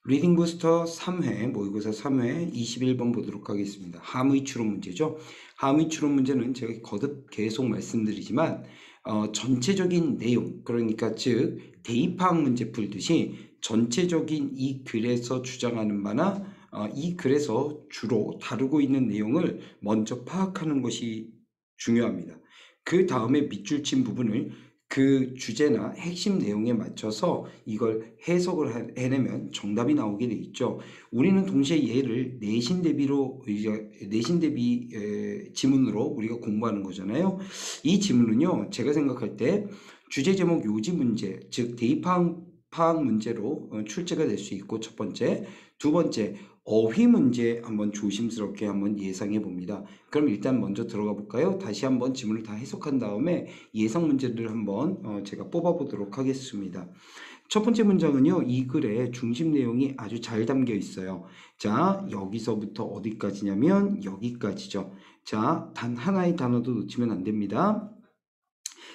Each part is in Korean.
리딩 부스터 3회, 모의고사 3회 21번 보도록 하겠습니다. 함의 추론 문제죠. 함의 추론 문제는 제가 거듭 계속 말씀드리지만 전체적인 내용, 그러니까 즉 대입학 문제 풀듯이 전체적인 이 글에서 주장하는 바나 이 글에서 주로 다루고 있는 내용을 먼저 파악하는 것이 중요합니다. 그 다음에 밑줄 친 부분을 그 주제나 핵심 내용에 맞춰서 이걸 해석을 해내면 정답이 나오게 돼 있죠. 우리는 동시에 얘를 내신 대비로 내신 대비 지문으로 우리가 공부하는 거잖아요. 이 지문은요, 제가 생각할 때 주제 제목 요지 문제, 즉 대입 파악 문제로 출제가 될 수 있고, 첫 번째, 두 번째 어휘 문제 한번 조심스럽게 한번 예상해 봅니다. 그럼 일단 먼저 들어가 볼까요? 다시 한번 지문을 다 해석한 다음에 예상 문제를 한번 제가 뽑아 보도록 하겠습니다. 첫 번째 문장은요, 이 글의 중심 내용이 아주 잘 담겨 있어요. 자, 여기서부터 어디까지냐면 여기까지죠. 자, 단 하나의 단어도 놓치면 안 됩니다.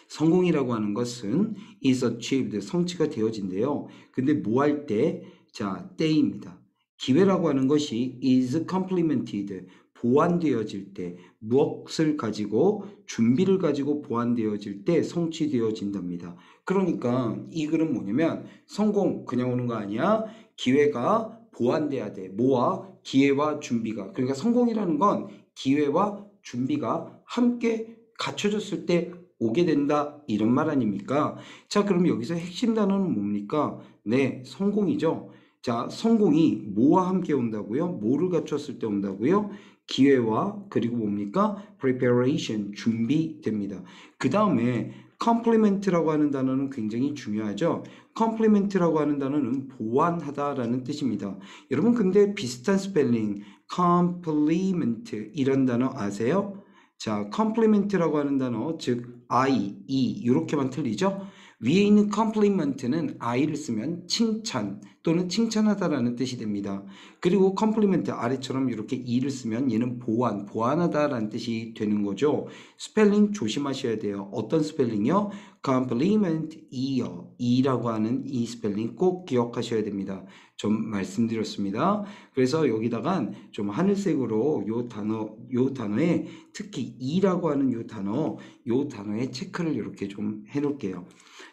성공이라고 하는 것은 is achieved, 성취가 되어진대요. 근데 뭐 할 때? 자, 때입니다. 기회라고 하는 것이 is complemented, 보완되어질 때, 무엇을 가지고, 준비를 가지고 보완되어질 때 성취되어진답니다. 그러니까 이 글은 뭐냐면 성공 그냥 오는 거 아니야. 기회가 보완돼야 돼. 뭐와? 기회와 준비가. 그러니까 성공이라는 건 기회와 준비가 함께 갖춰졌을 때 오게 된다, 이런 말 아닙니까? 자, 그럼 여기서 핵심 단어는 뭡니까? 네, 성공이죠. 자, 성공이 뭐와 함께 온다고요? 뭐를 갖췄을 때 온다고요? 기회와, 그리고 뭡니까? preparation, 준비됩니다. 그 다음에 compliment라고 하는 단어는 굉장히 중요하죠. compliment라고 하는 단어는 보완하다라는 뜻입니다. 여러분, 근데 비슷한 스펠링 compliment 이런 단어 아세요? 자, compliment라고 하는 단어, 즉 I, E 이렇게만 틀리죠? 위에 있는 compliment는 I를 쓰면 칭찬 또는 칭찬하다라는 뜻이 됩니다. 그리고 compliment 아래처럼 이렇게 E를 쓰면 얘는 보완, 보완하다라는 뜻이 되는 거죠. 스펠링 조심하셔야 돼요. 어떤 스펠링이요? compliment E요. E라고 하는 이 스펠링 꼭 기억하셔야 됩니다. 좀 말씀드렸습니다. 그래서 여기다간 좀 하늘색으로 요 단어에 특히 E라고 하는 요 단어에 체크를 이렇게 좀 해놓을게요.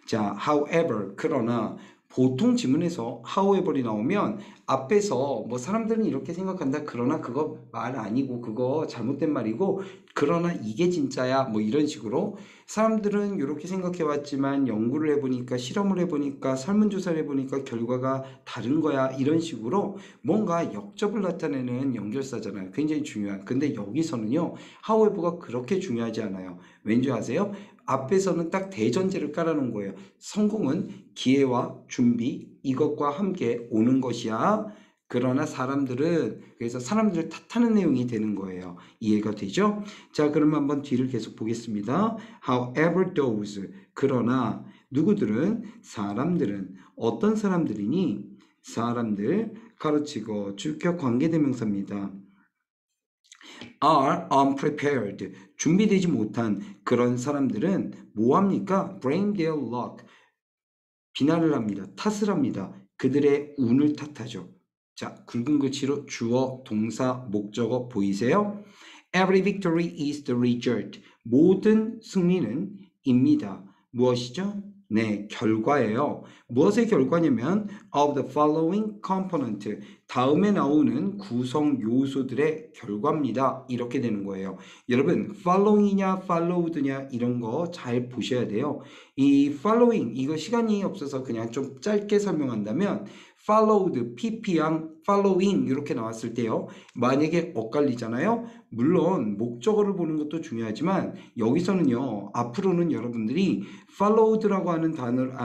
자, however, 그러나 보통 지문에서 however이 나오면 앞에서 뭐 사람들은 이렇게 생각한다. 그러나 그거 말 아니고 그거 잘못된 말이고 그러나 이게 진짜야. 뭐 이런 식으로 사람들은 이렇게 생각해 왔지만 연구를 해보니까 실험을 해보니까 설문조사를 해보니까 결과가 다른 거야. 이런 식으로 뭔가 역접을 나타내는 연결사잖아요. 굉장히 중요한. 근데 여기서는요, however가 그렇게 중요하지 않아요. 왠지 아세요? 앞에서는 딱 대전제를 깔아놓은 거예요. 성공은 기회와 준비, 이것과 함께 오는 것이야. 그러나 그래서 사람들을 탓하는 내용이 되는 거예요. 이해가 되죠? 자, 그러면 한번 뒤를 계속 보겠습니다. However those, 그러나 누구들은, 사람들은, 어떤 사람들이니? 사람들, 가로치고 주격 관계대명사입니다. are unprepared, 준비되지 못한 그런 사람들은 뭐합니까? blame their luck, 비난을 합니다. 탓을 합니다. 그들의 운을 탓하죠. 자, 굵은 글씨로 주어, 동사, 목적어 보이세요? Every victory is the result. 모든 승리는 입니다. 무엇이죠? 네, 결과예요. 무엇의 결과냐면 of the following component. 다음에 나오는 구성 요소들의 결과입니다. 이렇게 되는 거예요. 여러분, following이냐 followed냐 이런 거 잘 보셔야 돼요. 이 following, 이거 시간이 없어서 그냥 좀 짧게 설명한다면 followed, pp양, following 이렇게 나왔을 때요. 만약에 엇갈리잖아요. 물론 목적어를 보는 것도 중요하지만 여기서는요. 앞으로는 여러분들이 followed라고 하는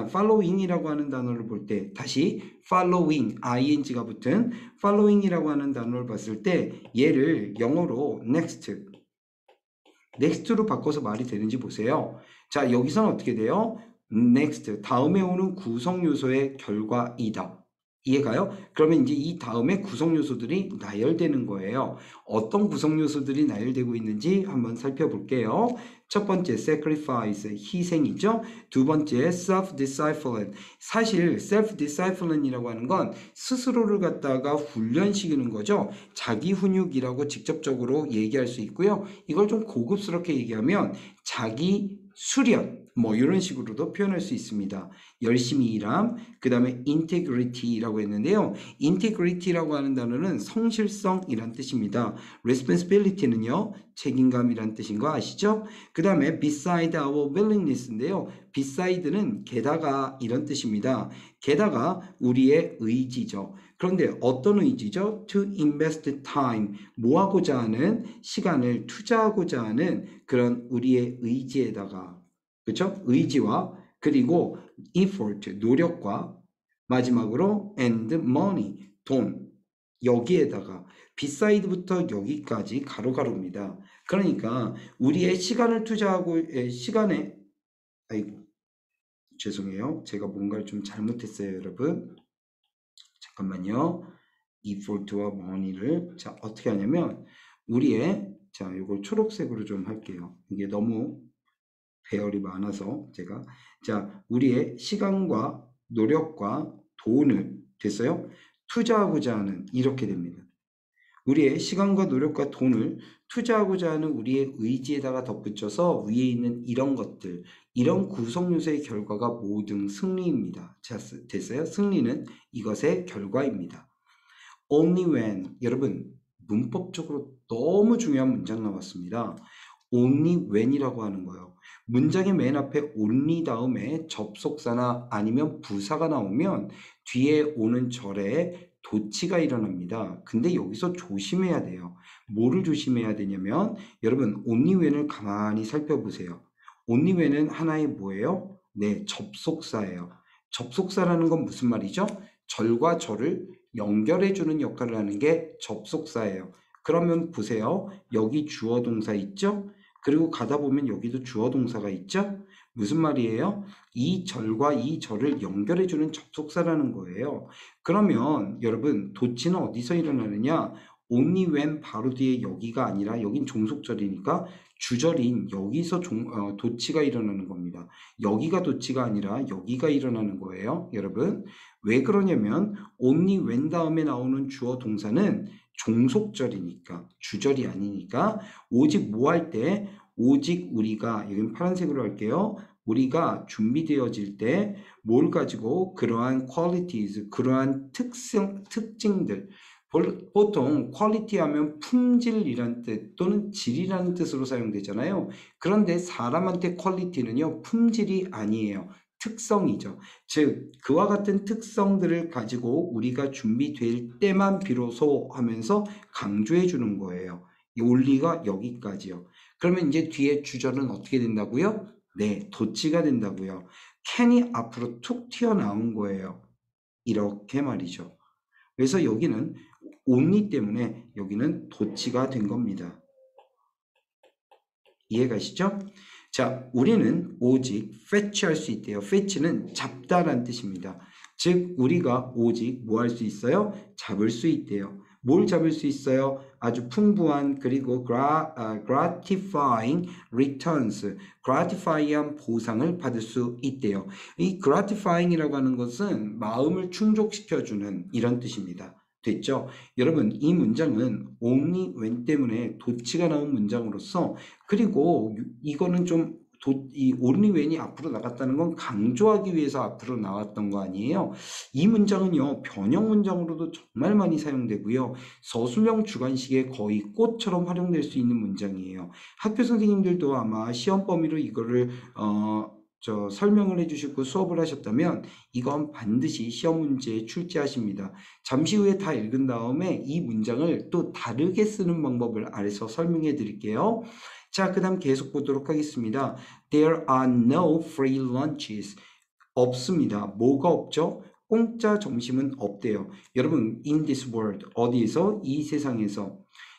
following이라고 하는 단어를 볼 때 다시 following, ing가 붙은 following이라고 하는 단어를 봤을 때 얘를 영어로 next로 바꿔서 말이 되는지 보세요. 자, 여기서는 어떻게 돼요? next, 다음에 오는 구성 요소의 결과이다. 이해가요? 그러면 이제 이 다음에 구성 요소들이 나열되는 거예요. 어떤 구성 요소들이 나열되고 있는지 한번 살펴볼게요. 첫 번째, sacrifice, 희생이죠. 두 번째, self-discipline. 사실 self-discipline이라고 하는 건 스스로를 갖다가 훈련시키는 거죠. 자기 훈육이라고 직접적으로 얘기할 수 있고요. 이걸 좀 고급스럽게 얘기하면 자기 수련, 뭐 이런 식으로도 표현할 수 있습니다. 열심히 일함, 그 다음에 integrity라고 했는데요. integrity라고 하는 단어는 성실성이란 뜻입니다. responsibility는요, 책임감이란 뜻인 거 아시죠? 그 다음에 beside our willingness인데요. beside는 게다가 이런 뜻입니다. 게다가 우리의 의지죠. 그런데 어떤 의지죠? to invest time, 뭐 하고자 하는 시간을 투자하고자 하는 그런 우리의 의지에다가, 그렇죠? 의지와 그리고 effort, 노력과 마지막으로 and money, 돈, 여기에다가 beside부터 여기까지 가로가로입니다. 그러니까 우리의 시간을 투자하고 시간에 아이고 죄송해요. 제가 뭔가를 좀 잘못했어요, 여러분. 잠깐만요. effort와 money를 자 어떻게 하냐면 우리의 자 이걸 초록색으로 좀 할게요. 이게 너무 배열이 많아서 제가 자 우리의 시간과 노력과 돈을 됐어요? 투자하고자 하는 이렇게 됩니다. 우리의 시간과 노력과 돈을 투자하고자 하는 우리의 의지에다가 덧붙여서 위에 있는 이런 것들, 이런 구성 요소의 결과가 모든 승리입니다. 자, 됐어요? 승리는 이것의 결과입니다. Only when, 여러분, 문법적으로 너무 중요한 문장 나왔습니다. only when이라고 하는 거예요. 문장의 맨 앞에 only 다음에 접속사나 아니면 부사가 나오면 뒤에 오는 절에 도치가 일어납니다. 근데 여기서 조심해야 돼요. 뭐를 조심해야 되냐면 여러분 only when을 가만히 살펴보세요. only when은 하나의 뭐예요? 네, 접속사예요. 접속사라는 건 무슨 말이죠? 절과 절을 연결해주는 역할을 하는 게 접속사예요. 그러면 보세요. 여기 주어 동사 있죠? 그리고 가다 보면 여기도 주어 동사가 있죠? 무슨 말이에요? 이 절과 이 절을 연결해주는 접속사라는 거예요. 그러면 여러분 도치는 어디서 일어나느냐? only when 바로 뒤에 여기가 아니라 여긴 종속절이니까 주절인 여기서 도치가 일어나는 겁니다. 여기가 도치가 아니라 여기가 일어나는 거예요. 여러분 왜 그러냐면 only when 다음에 나오는 주어 동사는 종속절이니까 주절이 아니니까 오직 뭐 할 때 오직 우리가 여기는 파란색으로 할게요. 우리가 준비되어질 때 뭘 가지고 그러한 qualities 그러한 특징들 보통 quality 하면 품질이란 뜻 또는 질이라는 뜻으로 사용되잖아요. 그런데 사람한테 quality는요 품질이 아니에요. 특성이죠. 즉 그와 같은 특성들을 가지고 우리가 준비될 때만 비로소 하면서 강조해 주는 거예요. 이 원리가 여기까지요. 그러면 이제 뒤에 주절은 어떻게 된다고요? 네, 도치가 된다고요. can이 앞으로 툭 튀어나온 거예요. 이렇게 말이죠. 그래서 여기는 only 때문에 여기는 도치가 된 겁니다. 이해가시죠? 자, 우리는 오직 fetch 할 수 있대요. fetch는 잡다란 뜻입니다. 즉, 우리가 오직 뭐 할 수 있어요? 잡을 수 있대요. 뭘 잡을 수 있어요? 아주 풍부한 그리고 gratifying returns, gratifying한 보상을 받을 수 있대요. 이 gratifying이라고 하는 것은 마음을 충족시켜주는 이런 뜻입니다. 됐죠? 여러분, 이 문장은 only when 때문에 도치가 나온 문장으로서 그리고 이거는 좀 이 only when이 앞으로 나갔다는 건 강조하기 위해서 앞으로 나왔던 거 아니에요? 이 문장은요, 변형 문장으로도 정말 많이 사용되고요. 서술형 주관식에 거의 꽃처럼 활용될 수 있는 문장이에요. 학교 선생님들도 아마 시험 범위로 이거를 설명을 해주시고 수업을 하셨다면 이건 반드시 시험 문제에 출제하십니다. 잠시 후에 다 읽은 다음에 이 문장을 또 다르게 쓰는 방법을 아래서 설명해 드릴게요. 자, 그 다음 계속 보도록 하겠습니다. There are no free lunches. 없습니다. 뭐가 없죠? 공짜 점심은 없대요. 여러분, in this world, 어디에서? 이 세상에서.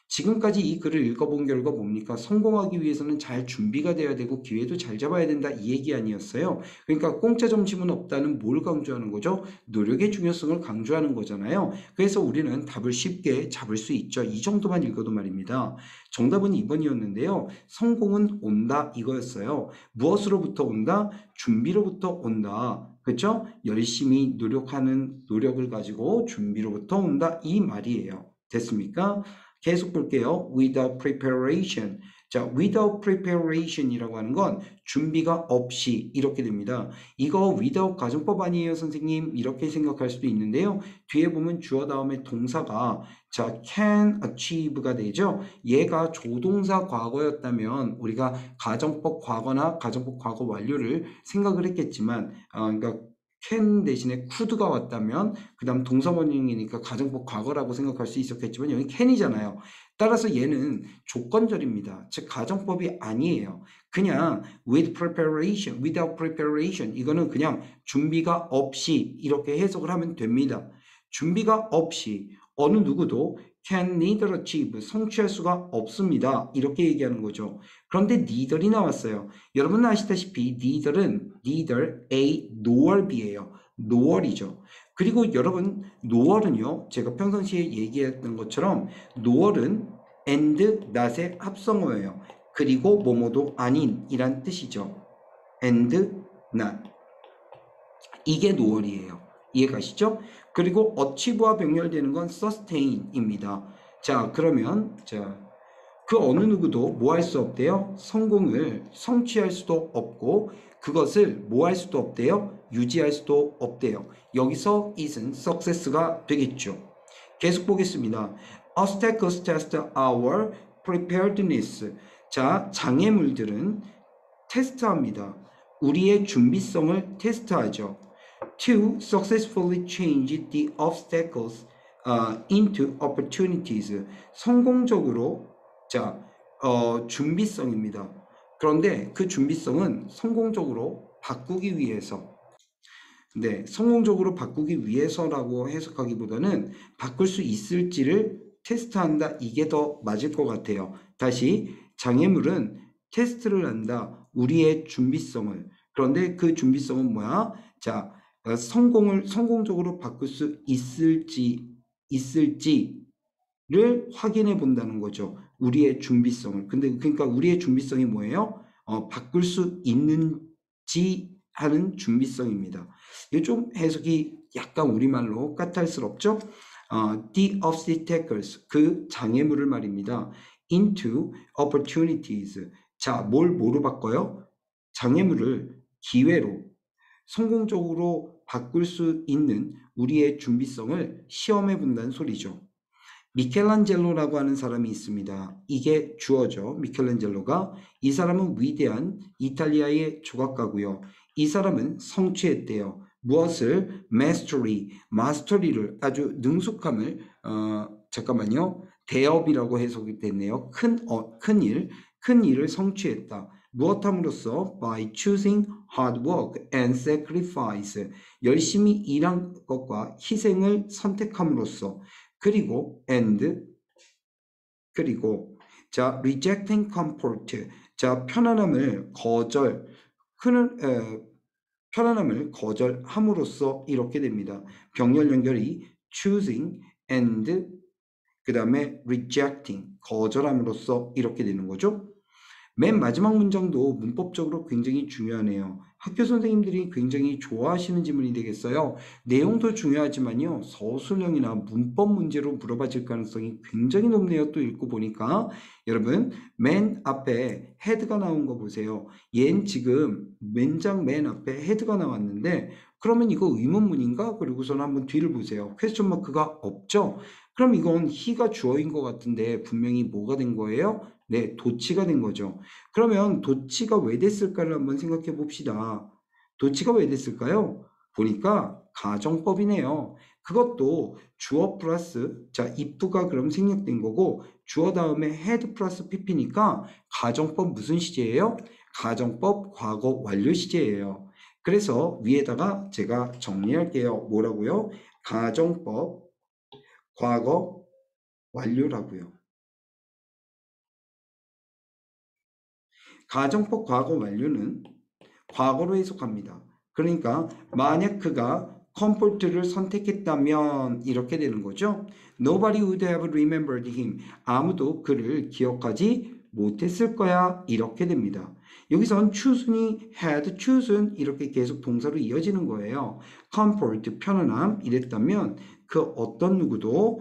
지금까지 이 글을 읽어본 결과 뭡니까? 성공하기 위해서는 잘 준비가 돼야 되고 기회도 잘 잡아야 된다 이 얘기 아니었어요. 그러니까 공짜 점심은 없다는 뭘 강조하는 거죠? 노력의 중요성을 강조하는 거잖아요. 그래서 우리는 답을 쉽게 잡을 수 있죠. 이 정도만 읽어도 말입니다. 정답은 2번이었는데요. 성공은 온다 이거였어요. 무엇으로부터 온다? 준비로부터 온다. 그렇죠? 열심히 노력하는 노력을 가지고 준비로부터 온다 이 말이에요. 됐습니까? 계속 볼게요. Without preparation. 자, without preparation이라고 하는 건 준비가 없이 이렇게 됩니다. 이거 without 가정법 아니에요, 선생님? 이렇게 생각할 수도 있는데요. 뒤에 보면 주어 다음에 동사가 자, can achieve가 되죠. 얘가 조동사 과거였다면 우리가 가정법 과거나 가정법 과거 완료를 생각을 했겠지만, 그러니까 can 대신에 could가 왔다면 그 다음 동사원형이니까 가정법 과거라고 생각할 수 있었겠지만 여기 can이잖아요. 따라서 얘는 조건절입니다. 즉 가정법이 아니에요. 그냥 with preparation, without preparation 이거는 그냥 준비가 없이 이렇게 해석을 하면 됩니다. 준비가 없이 어느 누구도 can neither achieve 성취할 수가 없습니다. 이렇게 얘기하는 거죠. 그런데 neither이 나왔어요. 여러분 아시다시피 neither은 neither A nor B예요. nor이죠. 그리고 여러분 nor은요. 제가 평상시에 얘기했던 것처럼 nor은 and not의 합성어예요. 그리고 뭐뭐도 아닌 이란 뜻이죠. and not. 이게 nor이에요. 이해가시죠? 그리고 achieve와 병렬되는 건 sustain입니다. 자, 그러면 그 어느 누구도 뭐 할 수 없대요? 성공을 성취할 수도 없고 그것을 뭐 할 수도 없대요? 유지할 수도 없대요. 여기서 isn't success가 되겠죠. 계속 보겠습니다. Obstacles test our preparedness. 자, 장애물들은 테스트합니다. 우리의 준비성을 테스트하죠. To successfully change the obstacles into opportunities. 성공적으로 준비성입니다. 그런데 그 준비성은 성공적으로 바꾸기 위해서 성공적으로 바꾸기 위해서라고 해석하기보다는 바꿀 수 있을지를 테스트한다. 이게 더 맞을 것 같아요. 다시 장애물은 테스트를 한다. 우리의 준비성을. 그런데 그 준비성은 뭐야? 자, 성공적으로 바꿀 수 있을지를 확인해 본다는 거죠. 우리의 준비성을. 근데 그러니까 우리의 준비성이 뭐예요? 바꿀 수 있는지 하는 준비성입니다. 이게 좀 해석이 약간 우리말로 까탈스럽죠? The obstacles, 그 장애물을 말입니다. into opportunities. 자, 뭐로 바꿔요? 장애물을 기회로 성공적으로 바꿀 수 있는 우리의 준비성을 시험해 본다는 소리죠. 미켈란젤로라고 하는 사람이 있습니다. 이게 주어죠. 미켈란젤로가. 이 사람은 위대한 이탈리아의 조각가고요. 이 사람은 성취했대요. 무엇을? 마스터리를 아주 능숙함을 잠깐만요. 대업이라고 해석이 됐네요. 큰 일을 성취했다. 무엇함으로써? By choosing hard work and sacrifice. 열심히 일한 것과 희생을 선택함으로써. 그리고 rejecting comfort. 자, 편안함을 거절함으로써 이렇게 됩니다. 병렬 연결이 choosing and 그 다음에 rejecting 거절함으로써 이렇게 되는 거죠. 맨 마지막 문장도 문법적으로 굉장히 중요하네요. 학교 선생님들이 굉장히 좋아하시는 지문이 되겠어요. 내용도 중요하지만요. 서술형이나 문법 문제로 물어봐질 가능성이 굉장히 높네요. 또 읽고 보니까. 여러분, 맨 앞에 헤드가 나온 거 보세요. 얜 지금 문장 맨 앞에 헤드가 나왔는데 그러면 이거 의문문인가? 그리고서는 한번 뒤를 보세요. 퀘스천 마크가 없죠? 그럼 이건 he가 주어인 것 같은데 분명히 뭐가 된 거예요? 네, 도치가 된 거죠. 그러면 도치가 왜 됐을까를 한번 생각해 봅시다. 도치가 왜 됐을까요? 보니까 가정법이네요. 그것도 주어 플러스, 자, if가 그럼 생략된 거고, 주어 다음에 had 플러스 pp니까 가정법 무슨 시제예요? 가정법 과거 완료 시제예요. 그래서 위에다가 제가 정리할게요. 뭐라고요? 가정법 과거 완료라고요. 가정법 과거 완료는 과거로 해석합니다. 그러니까 만약 그가 comfort를 선택했다면 이렇게 되는 거죠. Nobody would have remembered him. 아무도 그를 기억하지 못했을 거야. 이렇게 됩니다. 여기선 choose이 had chosen 이렇게 계속 동사로 이어지는 거예요. comfort, 편안함 이랬다면 그 어떤 누구도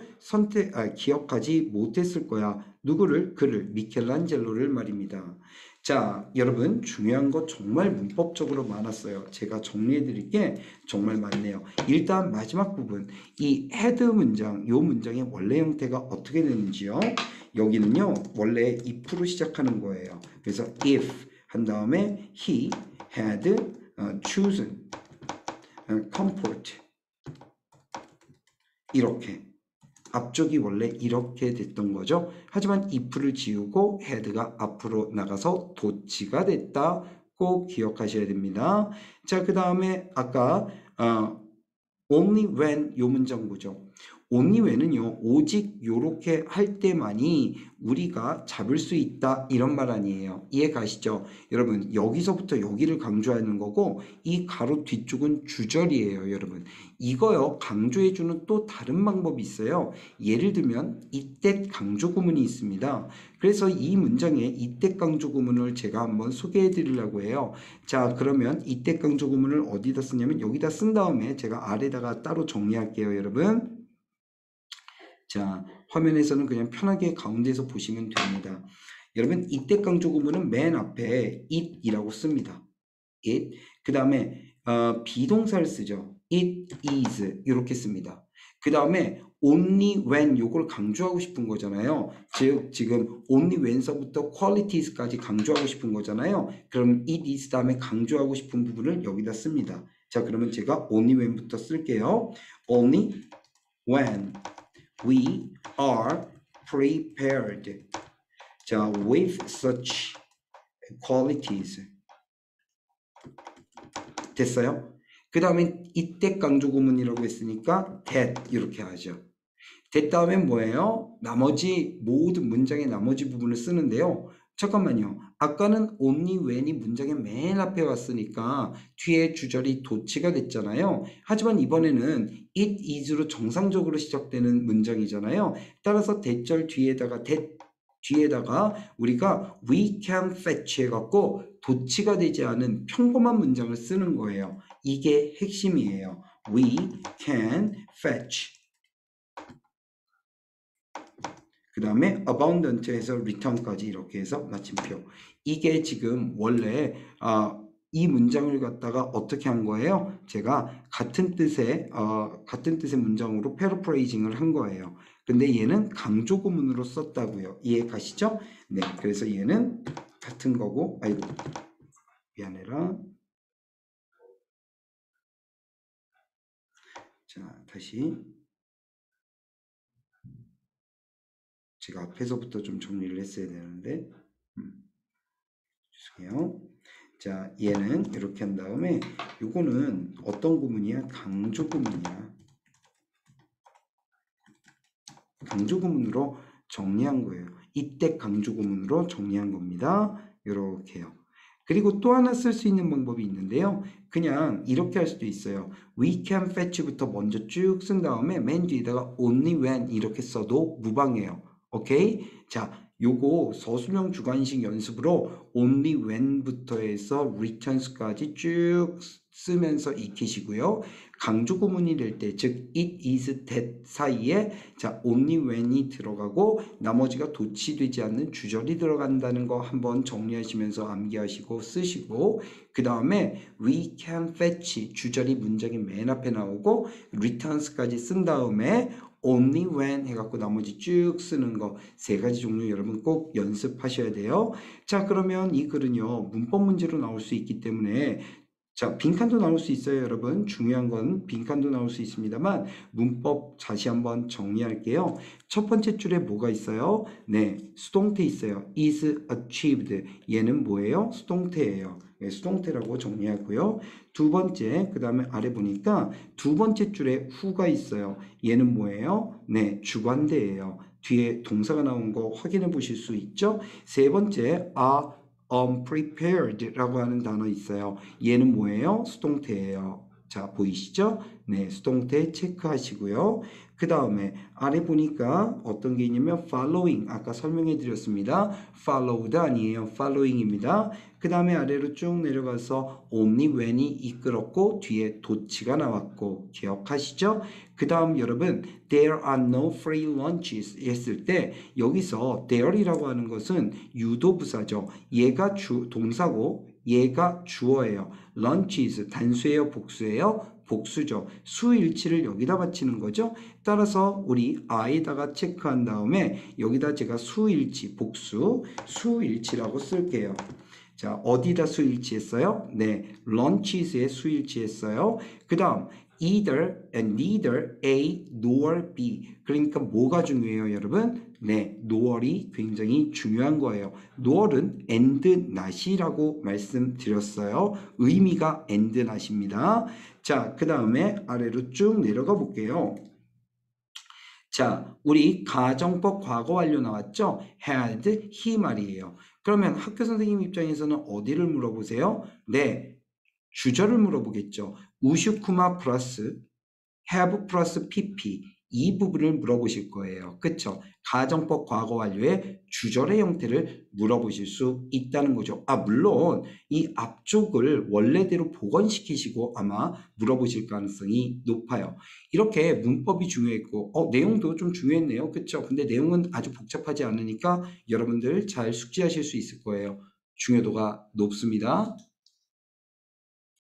기억하지 못했을 거야. 누구를? 그를, 미켈란젤로를 말입니다. 자, 여러분 중요한 거 정말 문법적으로 많았어요. 제가 정리해 드릴 게 정말 많네요. 일단 마지막 부분, 이 had 문장, 요 문장의 원래 형태가 어떻게 되는지요? 여기는요, 원래 if로 시작하는 거예요. 그래서 if 한 다음에 he had chosen comfort 이렇게 앞쪽이 원래 이렇게 됐던 거죠. 하지만 if를 지우고 had가 앞으로 나가서 도치가 됐다. 꼭 기억하셔야 됩니다. 자, 그 다음에 아까 only when 요 문장 보죠. only when은요, 오직 요렇게 할 때만이 우리가 잡을 수 있다 이런 말 아니에요. 이해 가시죠? 여러분 여기서부터 여기를 강조하는 거고 이 가로 뒤쪽은 주절이에요. 여러분 이거요 강조해주는 또 다른 방법이 있어요. 예를 들면 이때 강조 구문이 있습니다. 그래서 이 문장에 이때 강조 구문을 제가 한번 소개해 드리려고 해요. 자, 그러면 이때 강조 구문을 어디다 쓰냐면 여기다 쓴 다음에 제가 아래다가 따로 정리할게요. 여러분 자, 화면에서는 그냥 편하게 가운데서 보시면 됩니다. 여러분 이때 강조 구문은 맨 앞에 it이라고 씁니다. it. 그 다음에 비동사를 쓰죠. it is 이렇게 씁니다. 그 다음에 only when 요걸 강조하고 싶은 거잖아요. 즉 지금 only when서부터 qualities까지 강조하고 싶은 거잖아요. 그럼 it is 다음에 강조하고 싶은 부분을 여기다 씁니다. 자, 그러면 제가 only when부터 쓸게요. only when we are prepared. 자, with such qualities. 됐어요? 그 다음에 이때 강조 구문이라고 했으니까 that 이렇게 하죠. that 다음에 뭐예요? 나머지 모든 문장의 나머지 부분을 쓰는데요. 잠깐만요. 아까는 only when이 문장의 맨 앞에 왔으니까 뒤에 주절이 도치가 됐잖아요. 하지만 이번에는 it is로 정상적으로 시작되는 문장이잖아요. 따라서 대절 뒤에다가 우리가 we can fetch 해갖고 도치가 되지 않은 평범한 문장을 쓰는 거예요. 이게 핵심이에요. We can fetch. 그 다음에 abundant에서 return까지 이렇게 해서 마침표. 이게 지금 원래 이 문장을 갖다가 어떻게 한 거예요? 제가 같은 뜻의 문장으로 패러프레이징을 한 거예요. 근데 얘는 강조 구문으로 썼다고요. 이해 가시죠? 네, 그래서 얘는 같은 거고, 아이고 미안해라. 자, 다시 제가 앞에서부터 좀 정리를 했어야 되는데 죄송해요. 자, 얘는 이렇게 한 다음에 요거는 어떤 구문이야? 강조 구문이야. 강조 구문으로 정리한 거예요. 이때 강조 구문으로 정리한 겁니다. 이렇게요. 그리고 또 하나 쓸 수 있는 방법이 있는데요. 그냥 이렇게 할 수도 있어요. We can fetch부터 먼저 쭉 쓴 다음에 맨 뒤에다가 only when 이렇게 써도 무방해요. 오케이? 자, 요거 서술형 주관식 연습으로 only when부터 해서 returns까지 쭉 쓰면서 익히시고요. 강조 구문이 될 때, 즉 it is that 사이에 자 only when이 들어가고 나머지가 도치되지 않는 주절이 들어간다는 거 한번 정리하시면서 암기하시고 쓰시고 그 다음에 we can fetch 주절이 문장의 맨 앞에 나오고 returns까지 쓴 다음에 only when 해갖고 나머지 쭉 쓰는 거 세 가지 종류 여러분 꼭 연습하셔야 돼요. 자, 그러면 이 글은요 문법 문제로 나올 수 있기 때문에 자, 빈칸도 나올 수 있어요, 여러분. 중요한 건 빈칸도 나올 수 있습니다만 문법 다시 한번 정리할게요. 첫 번째 줄에 뭐가 있어요? 네, 수동태 있어요. is achieved. 얘는 뭐예요? 수동태예요. 네, 수동태라고 정리하고요. 두 번째, 그 다음에 아래 보니까 두 번째 줄에 who가 있어요. 얘는 뭐예요? 네, 주관대예요. 뒤에 동사가 나온 거 확인해 보실 수 있죠? 세 번째, are unprepared라고 하는 단어 있어요. 얘는 뭐예요? 수동태예요. 자, 보이시죠? 네, 수동태 체크하시고요. 그 다음에 아래 보니까 어떤 게 있냐면 following, 아까 설명해 드렸습니다. followed 아니에요. following입니다. 그 다음에 아래로 쭉 내려가서 only when이 이끌었고 뒤에 도치가 나왔고 기억하시죠? 그 다음 여러분 there are no free lunches 했을 때 여기서 there이라고 하는 것은 유도부사죠. 얘가 동사고 얘가 주어예요. lunches 단수예요, 복수예요? 복수죠. 수일치를 여기다 바치는 거죠. 따라서 우리 I에다가 체크한 다음에 여기다 제가 수일치, 복수, 수일치라고 쓸게요. 자, 어디다 수일치했어요? 네, lunches에 수일치했어요. 그 다음 either and neither A nor B. 그러니까 뭐가 중요해요, 여러분? 네, nor이 굉장히 중요한 거예요. nor은 and not이라고 말씀드렸어요. 의미가 and not입니다. 자, 그 다음에 아래로 쭉 내려가 볼게요. 자, 우리 가정법 과거 완료 나왔죠? had, he 말이에요. 그러면 학교 선생님 입장에서는 어디를 물어보세요? 네, 주절을 물어보겠죠. 우슈쿠마 플러스 have 플러스 pp 이 부분을 물어보실 거예요. 그쵸? 가정법 과거 완료의 주절의 형태를 물어보실 수 있다는 거죠. 아, 물론 이 앞쪽을 원래대로 복원시키시고 아마 물어보실 가능성이 높아요. 이렇게 문법이 중요했고 내용도 좀 중요했네요. 그쵸? 근데 내용은 아주 복잡하지 않으니까 여러분들 잘 숙지하실 수 있을 거예요. 중요도가 높습니다.